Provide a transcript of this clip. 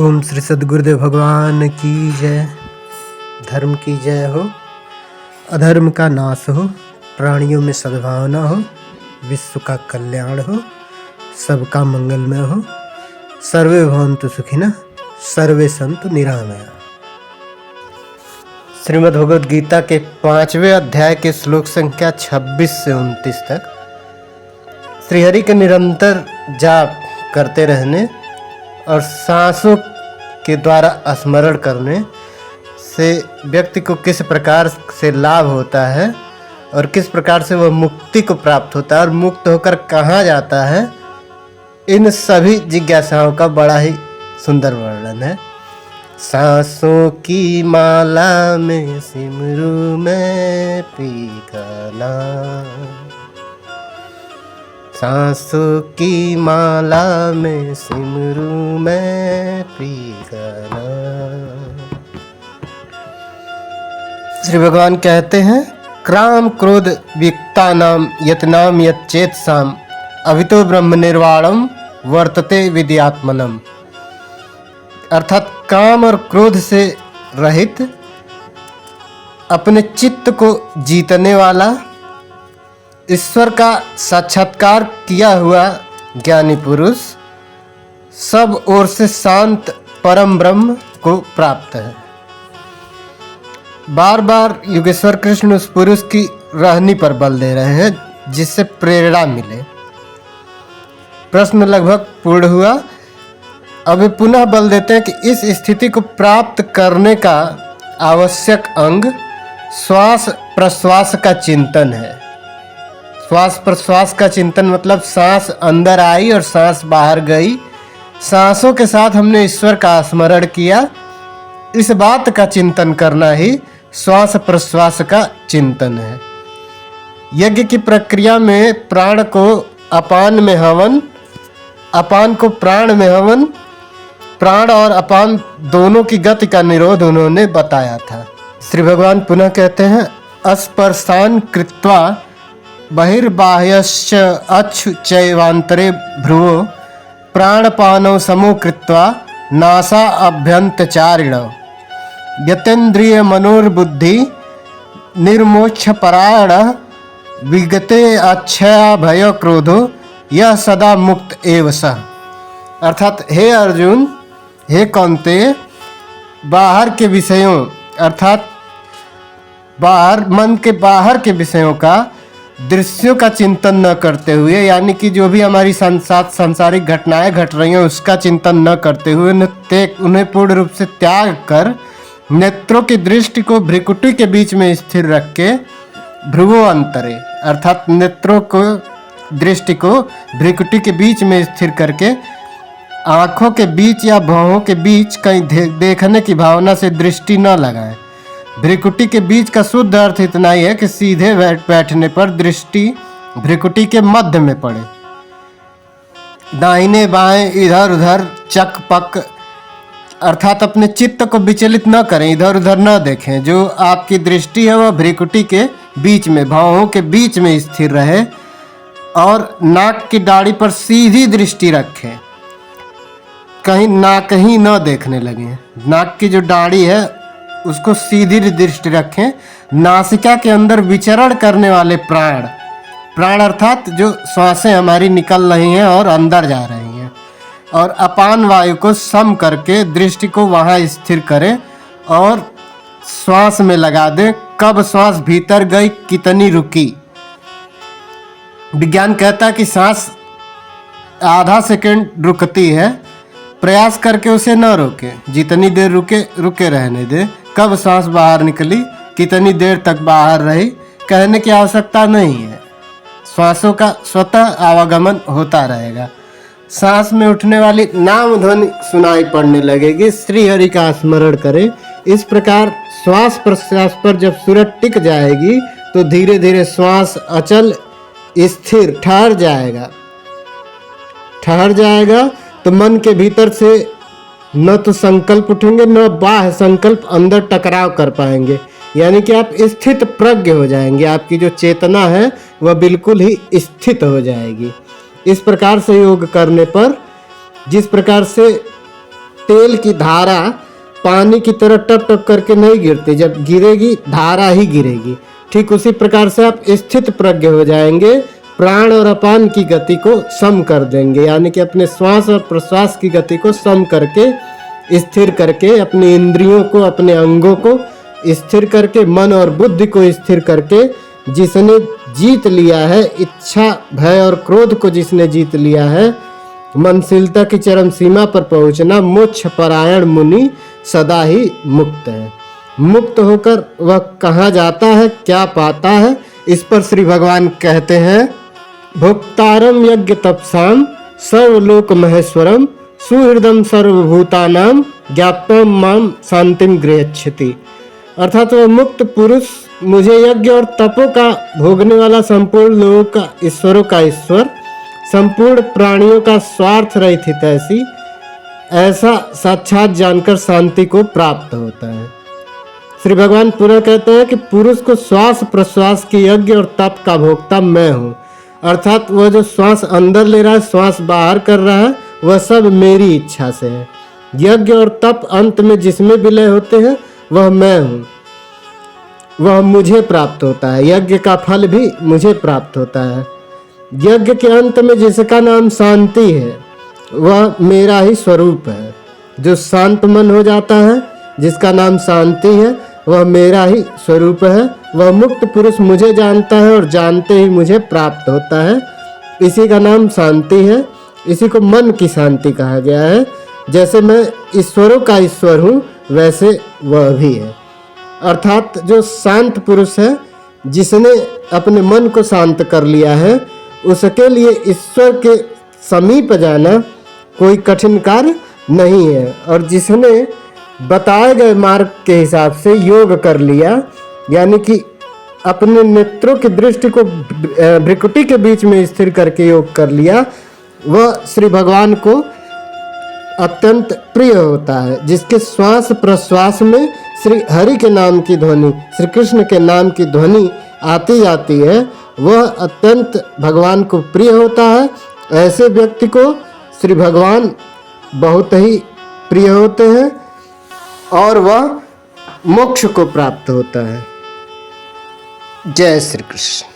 ओम श्री सद्गुरुदेव भगवान की जय। धर्म की जय हो, अधर्म का नाश हो, प्राणियों में सद्भावना हो, विश्व का कल्याण हो, सबका मंगलमय हो। सर्वे भवन्तु सुखिनः, सर्वे सन्तु निरामया। श्रीमद् भगवद गीता के 5वें अध्याय के श्लोक संख्या 26 से 29 तक श्रीहरि के निरंतर जाप करते रहने और सांसों के द्वारा स्मरण करने से व्यक्ति को किस प्रकार से लाभ होता है और किस प्रकार से वह मुक्ति को प्राप्त होता है और मुक्त होकर कहाँ जाता है, इन सभी जिज्ञासाओं का बड़ा ही सुंदर वर्णन है। सांसों की माला में सिमरू मैं प्रिय का नाम, सांसों की माला में सिमरू मैं प्रिय का नाम। श्री भगवान कहते हैं, क्राम क्रोध विक्तानाम यतनाम यच्चेतसाम अभितो ब्रह्म निर्वाणम वर्तते विद्यात्मनम। अर्थात काम और क्रोध से रहित अपने चित्त को जीतने वाला, ईश्वर का साक्षात्कार किया हुआ ज्ञानी पुरुष सब ओर से शांत परम ब्रह्म को प्राप्त है। बार बार योगेश्वर कृष्ण उस पुरुष की रहनी पर बल दे रहे हैं जिससे प्रेरणा मिले। प्रश्न लगभग पूर्ण हुआ। अब वे पुनः बल देते हैं कि इस स्थिति को प्राप्त करने का आवश्यक अंग श्वास प्रश्वास का चिंतन है। श्वास प्रश्वास का चिंतन मतलब सांस अंदर आई और सांस बाहर गई, सांसों के साथ हमने ईश्वर का स्मरण किया, इस बात का चिंतन करना ही श्वास प्रश्वास का चिंतन है। यज्ञ की प्रक्रिया में प्राण को अपान में हवन, अपान को प्राण में हवन, प्राण और अपान दोनों की गति का निरोध उन्होंने बताया था। श्री भगवान पुनः कहते हैं, अस्पर्शान कृत्वा बहिर्बाह्यश्च अच्छु चैवांतरे भ्रुवो प्राणपानौ समो कृत्वा नासा अभ्यन्तचारिणौ यतेन्द्रिय मनोर्बुद्धि निर्मोक्ष परायण विगते अक्षय भय क्रोधो यह सदा मुक्त एव सः। अर्थात हे अर्जुन, हे कौन्तेय, बाहर के विषयों अर्थात बाहर मन के बाहर के विषयों का दृश्यों का चिंतन न करते हुए, यानी कि जो भी हमारी साथ सांसारिक घटनाएं घट रही हैं उसका चिंतन न करते हुए उन्हें पूर्ण रूप से त्याग कर नेत्रों की दृष्टि को भ्रिकुटी के बीच में स्थिर रख के भ्रुवो अंतरे अर्थात नेत्रों को दृष्टि को भ्रिकुटी के बीच में स्थिर करके आँखों के बीच या भौहों के बीच कहीं देखने की भावना से दृष्टि न लगाएं। भ्रिकुटी के बीच का शुद्ध अर्थ इतना ही है कि सीधे बैठने पर दृष्टि भ्रिकुटी के मध्य में पड़े, दाहिने बाएं इधर उधर चक पक अर्थात अपने चित्त को विचलित न करें, इधर उधर न देखें। जो आपकी दृष्टि है वह भ्रिकुटी के बीच में भौहों के बीच में स्थिर रहे और नाक की दाढ़ी पर सीधी दृष्टि रखें, कहीं नाक ही न देखने लगे। नाक की जो दाढ़ी है उसको सीधी दृष्टि रखें। नासिका के अंदर विचरण करने वाले प्राण अर्थात जो श्वासें हमारी निकल रही हैं और अंदर जा रही हैं, और अपान वायु को सम करके दृष्टि को वहाँ स्थिर करें और श्वास में लगा दें। कब श्वास भीतर गई, कितनी रुकी। विज्ञान कहता है कि सांस आधा सेकंड रुकती है, प्रयास करके उसे न रोके, जितनी देर रुके रहने दे। कब सांस बाहर निकली, कितनी देर तक बाहर रही, कहने की आवश्यकता नहीं है। श्वासों का स्वतः आवागमन होता रहेगा। सांस में उठने वाली नाम ध्वनि सुनाई पड़ने लगेगी, श्री हरि का स्मरण करें। इस प्रकार श्वास प्रश्वास पर जब सूरत टिक जाएगी तो धीरे धीरे श्वास अचल स्थिर ठहर जाएगा तो मन के भीतर से न तो संकल्प उठेंगे न बाह्य संकल्प अंदर टकराव कर पाएंगे, यानी कि आप स्थित प्रज्ञ हो जाएंगे। आपकी जो चेतना है वह बिल्कुल ही स्थित हो जाएगी। इस प्रकार से योग करने पर जिस प्रकार से तेल की धारा पानी की तरह टप टप करके नहीं गिरती, जब गिरेगी धारा ही गिरेगी। ठीक उसी प्रकार से आप स्थित प्रज्ञ हो जाएंगे, प्राण और अपान की गति को सम कर देंगे, यानी कि अपने श्वास और प्रश्वास की गति को सम करके स्थिर करके, अपनी इंद्रियों को, अपने अंगों को स्थिर करके, मन और बुद्धि को स्थिर करके, जिसने जीत लिया है इच्छा, भय और क्रोध को जिसने जीत लिया है, मनशीलता की चरम सीमा पर पहुंचना, मोक्ष परायण मुनि सदा ही मुक्त है। मुक्त होकर वह कहाँ जाता है, क्या पाता है, इस पर श्री भगवान कहते हैं, भोक्तारम यज्ञ तपसाम सर्वलोक महेश्वरम सुहृदम सर्वभूतानाम ज्ञापम माम शांतिम गृहच्छति। अर्थात वह मुक्त पुरुष मुझे यज्ञ और तपों का भोगने वाला, संपूर्ण लोगों का ईश्वरों का ईश्वर, संपूर्ण प्राणियों का स्वार्थ रहित हितैषी, ऐसा साक्षात जानकर शांति को प्राप्त होता है। श्री भगवान पुनः कहते हैं कि पुरुष को श्वास प्रश्वास की यज्ञ और तप का भोक्ता मैं हूँ। अर्थात वह जो श्वास अंदर ले रहा है, श्वास बाहर कर रहा है, वह सब मेरी इच्छा से है। यज्ञ और तप अंत में जिसमें विलय होते हैं वह मैं हूँ, वह मुझे प्राप्त होता है। यज्ञ का फल भी मुझे प्राप्त होता है। यज्ञ के अंत में जिसका नाम शांति है वह मेरा ही स्वरूप है। जो शांत मन हो जाता है, जिसका नाम शांति है, वह मेरा ही स्वरूप है। वह मुक्त पुरुष मुझे जानता है और जानते ही मुझे प्राप्त होता है। इसी का नाम शांति है। इसी को मन की शांति कहा गया है। जैसे मैं ईश्वरों का ईश्वर हूँ, वैसे वह भी है। अर्थात जो शांत पुरुष है, जिसने अपने मन को शांत कर लिया है, उसके लिए ईश्वर के समीप जाना कोई कठिन कार्य नहीं है। और जिसने बताए गए मार्ग के हिसाब से योग कर लिया, यानी कि अपने नेत्रों की दृष्टि को भ्रिकुटी के बीच में स्थिर करके योग कर लिया, वह श्री भगवान को अत्यंत प्रिय होता है। जिसके श्वास प्रश्वास में श्री हरि के नाम की ध्वनि, श्री कृष्ण के नाम की ध्वनि आती जाती है, वह अत्यंत भगवान को प्रिय होता है। ऐसे व्यक्ति को श्री भगवान बहुत ही प्रिय होते हैं और वह मोक्ष को प्राप्त होता है। जय श्री कृष्ण।